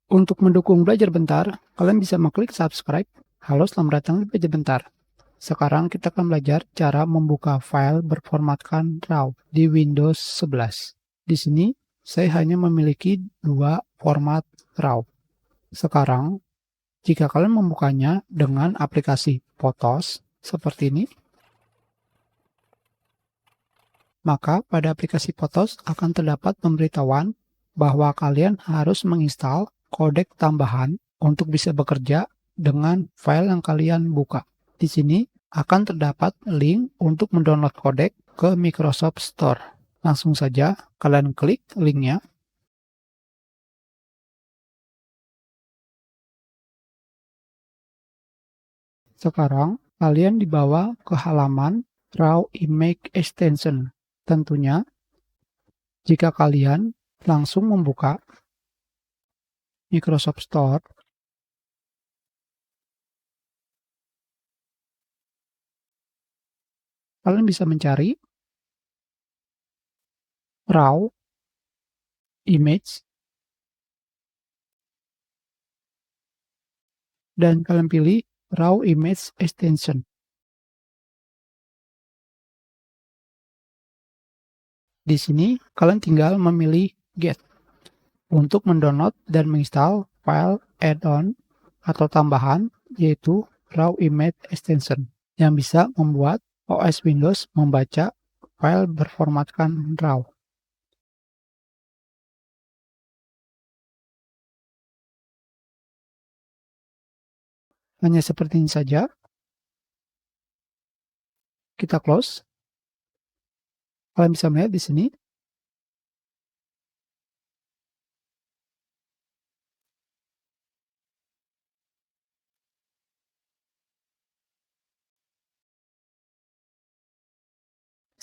Untuk mendukung Belajar Bentar, kalian bisa mengklik subscribe. Halo, selamat datang di Belajar Bentar. Sekarang kita akan belajar cara membuka file berformatkan RAW di Windows 11. Di sini, saya hanya memiliki dua format RAW. Sekarang, jika kalian membukanya dengan aplikasi Photos seperti ini, maka pada aplikasi Photos akan terdapat pemberitahuan bahwa kalian harus menginstal kodek tambahan untuk bisa bekerja dengan file yang kalian buka. Di sini akan terdapat link untuk mendownload kodek ke Microsoft Store. Langsung saja kalian klik linknya. Sekarang kalian dibawa ke halaman RAW Image Extension. Tentunya jika kalian langsung membuka Microsoft Store, kalian bisa mencari RAW Image dan kalian pilih RAW Image Extension. Di sini kalian tinggal memilih Get untuk mendownload dan menginstal file add-on atau tambahan, yaitu RAW Image Extension yang bisa membuat OS Windows membaca file berformatkan RAW. Hanya seperti ini saja. Kita close. Kalian bisa melihat di sini.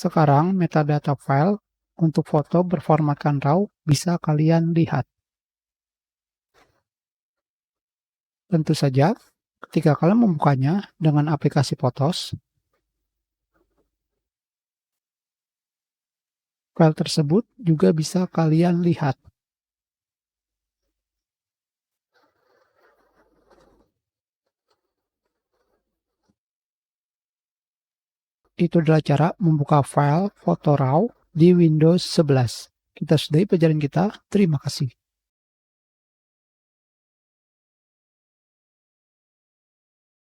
Sekarang metadata file untuk foto berformatkan RAW bisa kalian lihat. Tentu saja, ketika kalian membukanya dengan aplikasi Photos, file tersebut juga bisa kalian lihat. Itu adalah cara membuka file foto RAW di Windows 11. Kita sudahi pelajaran kita. Terima kasih.